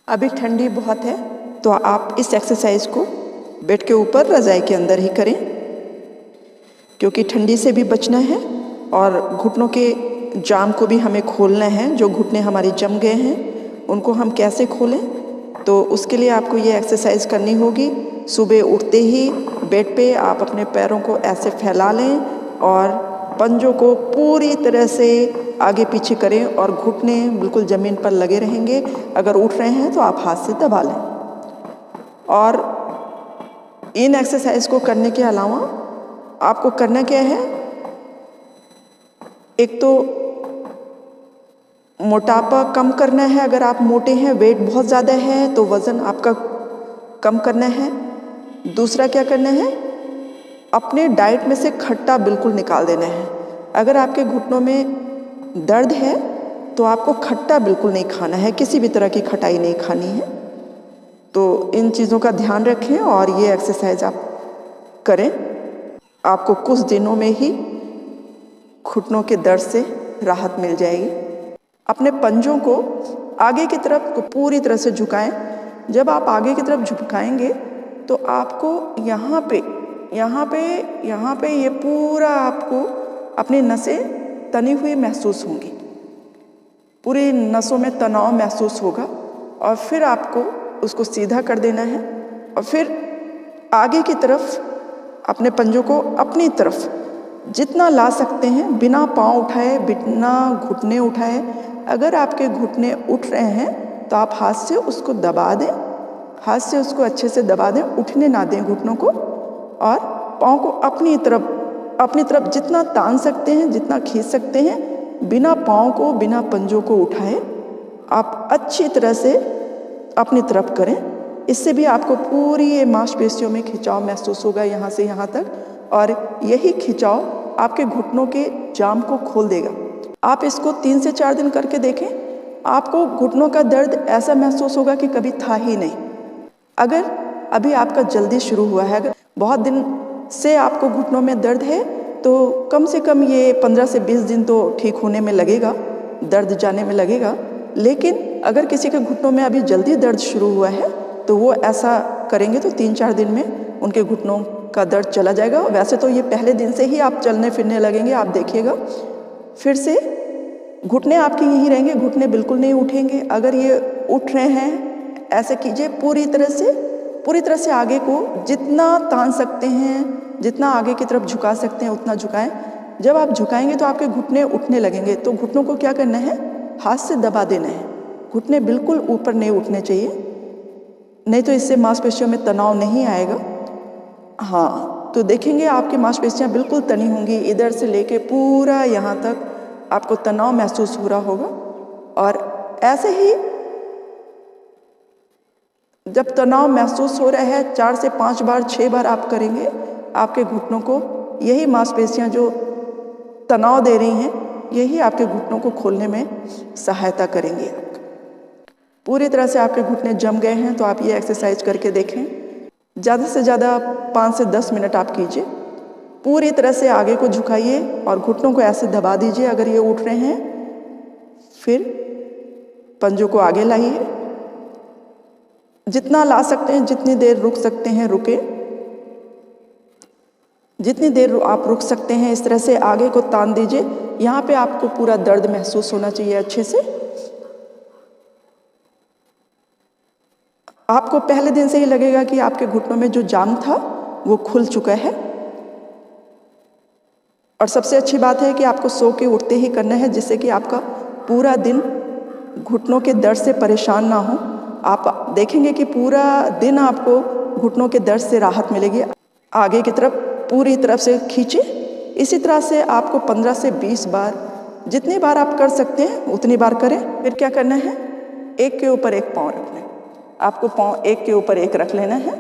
अभी ठंडी बहुत है तो आप इस एक्सरसाइज को बेड के ऊपर रज़ाई के अंदर ही करें, क्योंकि ठंडी से भी बचना है और घुटनों के जाम को भी हमें खोलना है। जो घुटने हमारे जम गए हैं उनको हम कैसे खोलें, तो उसके लिए आपको ये एक्सरसाइज करनी होगी। सुबह उठते ही बेड पे आप अपने पैरों को ऐसे फैला लें और पंजों को पूरी तरह से आगे पीछे करें और घुटने बिल्कुल ज़मीन पर लगे रहेंगे। अगर उठ रहे हैं तो आप हाथ से दबा लें। और इन एक्सरसाइज को करने के अलावा आपको करना क्या है, एक तो मोटापा कम करना है। अगर आप मोटे हैं, वेट बहुत ज़्यादा है, तो वज़न आपका कम करना है। दूसरा क्या करना है, अपने डाइट में से खट्टा बिल्कुल निकाल देना है। अगर आपके घुटनों में दर्द है तो आपको खट्टा बिल्कुल नहीं खाना है, किसी भी तरह की खटाई नहीं खानी है। तो इन चीज़ों का ध्यान रखें और ये एक्सरसाइज आप करें। आपको कुछ दिनों में ही घुटनों के दर्द से राहत मिल जाएगी। अपने पंजों को आगे की तरफ पूरी तरह से झुकाएं। जब आप आगे की तरफ झुकाएंगे तो आपको यहाँ पे ये पूरा आपको अपनी नसें तनी हुई महसूस होंगी, पूरी नसों में तनाव महसूस होगा। और फिर आपको उसको सीधा कर देना है और फिर आगे की तरफ अपने पंजों को अपनी तरफ जितना ला सकते हैं, बिना पाँव उठाए, बिना घुटने उठाए। अगर आपके घुटने उठ रहे हैं तो आप हाथ से उसको दबा दें, हाथ से उसको अच्छे से दबा दें, उठने ना दें घुटनों को। और पाँव को अपनी तरफ जितना तान सकते हैं, जितना खींच सकते हैं, बिना पाँव को, बिना पंजों को उठाए आप अच्छी तरह से अपनी तरफ करें। इससे भी आपको पूरी ये मांसपेशियों में खिंचाव महसूस होगा यहाँ से यहाँ तक, और यही खिंचाव आपके घुटनों के जाम को खोल देगा। आप इसको 3 से 4 दिन करके देखें, आपको घुटनों का दर्द ऐसा महसूस होगा कि कभी था ही नहीं। अगर अभी आपका जल्दी शुरू हुआ है, अगर बहुत दिन से आपको घुटनों में दर्द है, तो कम से कम ये 15 से 20 दिन तो ठीक होने में लगेगा, दर्द जाने में लगेगा। लेकिन अगर किसी के घुटनों में अभी जल्दी दर्द शुरू हुआ है तो वो ऐसा करेंगे तो 3-4 दिन में उनके घुटनों का दर्द चला जाएगा। वैसे तो ये पहले दिन से ही आप चलने फिरने लगेंगे, आप देखिएगा। फिर से घुटने आपके यहीं रहेंगे, घुटने बिल्कुल नहीं उठेंगे। अगर ये उठ रहे हैं, ऐसे कीजिए, पूरी तरह से आगे को जितना तान सकते हैं, जितना आगे की तरफ झुका सकते हैं उतना झुकाएं। जब आप झुकाएंगे तो आपके घुटने उठने लगेंगे, तो घुटनों को क्या करना है, हाथ से दबा देना है। घुटने बिल्कुल ऊपर नहीं उठने चाहिए, नहीं तो इससे मांसपेशियों में तनाव नहीं आएगा। हाँ, तो देखेंगे आपकी मांसपेशियाँ बिल्कुल तनी होंगी, इधर से लेके पूरा यहाँ तक आपको तनाव महसूस हो रहा होगा। और ऐसे ही जब तनाव महसूस हो रहा है 4 से 5 बार, 6 बार आप करेंगे, आपके घुटनों को यही मांसपेशियाँ जो तनाव दे रही हैं, यही आपके घुटनों को खोलने में सहायता करेंगी। पूरी तरह से आपके घुटने जम गए हैं तो आप ये एक्सरसाइज करके देखें। ज़्यादा से ज़्यादा 5 से 10 मिनट आप कीजिए। पूरी तरह से आगे को झुकाइए और घुटनों को ऐसे दबा दीजिए। अगर ये उठ रहे हैं, फिर पंजों को आगे लाइए, जितना ला सकते हैं, जितनी देर रुक सकते हैं रुके, जितनी देर आप रुक सकते हैं इस तरह से आगे को तान दीजिए। यहाँ पे आपको पूरा दर्द महसूस होना चाहिए अच्छे से। आपको पहले दिन से ही लगेगा कि आपके घुटनों में जो जाम था वो खुल चुका है। और सबसे अच्छी बात है कि आपको सो के उठते ही करना है, जिससे कि आपका पूरा दिन घुटनों के दर्द से परेशान ना हो। आप देखेंगे कि पूरा दिन आपको घुटनों के दर्द से राहत मिलेगी। आगे की तरफ पूरी तरफ से खींचे। इसी तरह से आपको 15 से 20 बार, जितनी बार आप कर सकते हैं उतनी बार करें। फिर क्या करना है, एक के ऊपर एक पाँव रखना है। आपको पाँव एक के ऊपर एक रख लेना है।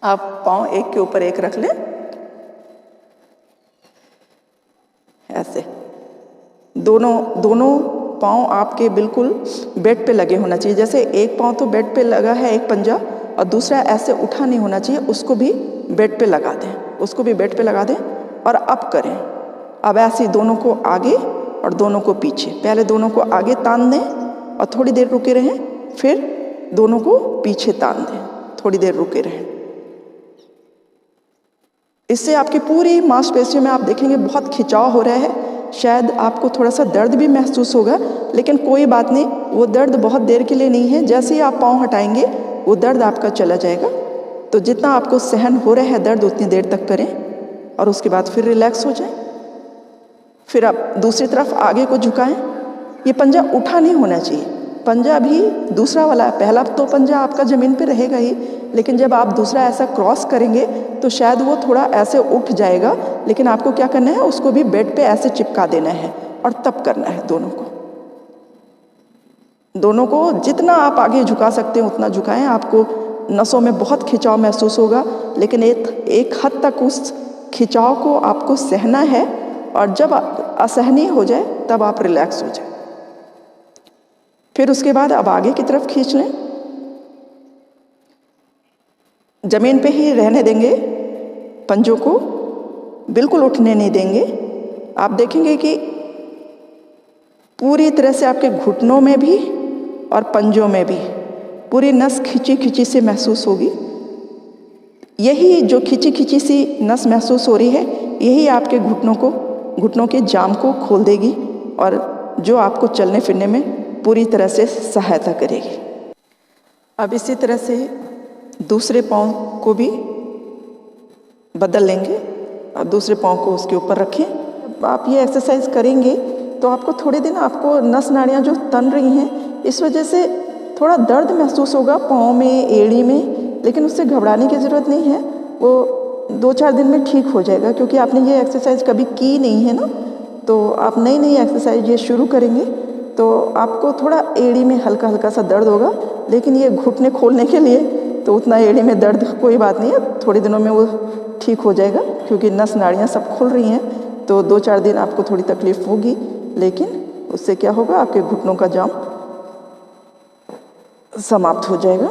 आप पाँव एक के ऊपर एक रख लें, ऐसे। दोनों पाँव आपके बिल्कुल बेड पे लगे होना चाहिए। जैसे एक पाँव तो बेड पे लगा है, एक पंजा, और दूसरा ऐसे उठा नहीं होना चाहिए, उसको भी बेड पे लगा दें, उसको भी बेड पे लगा दें। और अब करें, अब ऐसे दोनों को आगे और दोनों को पीछे। पहले दोनों को आगे तान दें और थोड़ी देर रुके रहें, फिर दोनों को पीछे तान दें, थोड़ी देर रुके रहें। इससे आपकी पूरी मांसपेशियों में आप देखेंगे बहुत खिंचाव हो रहा है। शायद आपको थोड़ा सा दर्द भी महसूस होगा, लेकिन कोई बात नहीं, वो दर्द बहुत देर के लिए नहीं है। जैसे ही आप पाँव हटाएंगे वो दर्द आपका चला जाएगा। तो जितना आपको सहन हो रहा है दर्द उतनी देर तक करें और उसके बाद फिर रिलैक्स हो जाएं। फिर आप दूसरी तरफ आगे को झुकाएं। ये पंजा उठा नहीं होना चाहिए, पंजा भी दूसरा वाला, पहला तो पंजा आपका ज़मीन पे रहेगा ही, लेकिन जब आप दूसरा ऐसा क्रॉस करेंगे तो शायद वो थोड़ा ऐसे उठ जाएगा, लेकिन आपको क्या करना है, उसको भी बेड पे ऐसे चिपका देना है और तब करना है। दोनों को जितना आप आगे झुका सकते हैं उतना झुकाएं। आपको नसों में बहुत खिंचाव महसूस होगा, लेकिन एक हद तक उस खिंचाव को आपको सहना है, और जब असहनीय हो जाए तब आप रिलैक्स हो जाए। फिर उसके बाद अब आगे की तरफ खींच लें, जमीन पे ही रहने देंगे, पंजों को बिल्कुल उठने नहीं देंगे। आप देखेंगे कि पूरी तरह से आपके घुटनों में भी और पंजों में भी पूरी नस खिंची खिंची से महसूस होगी। यही जो खिंची खिंची सी नस महसूस हो रही है, यही आपके घुटनों के जाम को खोल देगी और जो आपको चलने फिरने में पूरी तरह से सहायता करेगी। अब इसी तरह से दूसरे पाँव को भी बदल लेंगे। अब दूसरे पाँव को उसके ऊपर रखें। अब आप ये एक्सरसाइज करेंगे तो आपको थोड़े दिन आपको नस नाड़ियाँ जो तन रही हैं, इस वजह से थोड़ा दर्द महसूस होगा पाँव में, एड़ी में, लेकिन उससे घबराने की ज़रूरत नहीं है। वो 2-4 दिन में ठीक हो जाएगा, क्योंकि आपने ये एक्सरसाइज कभी की नहीं है ना। तो आप नई एक्सरसाइज ये शुरू करेंगे तो आपको थोड़ा एड़ी में हल्का हल्का सा दर्द होगा, लेकिन ये घुटने खोलने के लिए तो उतना एड़ी में दर्द कोई बात नहीं है, थोड़े दिनों में वो ठीक हो जाएगा, क्योंकि नस नाड़ियाँ सब खुल रही हैं। तो 2-4 दिन आपको थोड़ी तकलीफ़ होगी, लेकिन उससे क्या होगा, आपके घुटनों का जाम समाप्त हो जाएगा।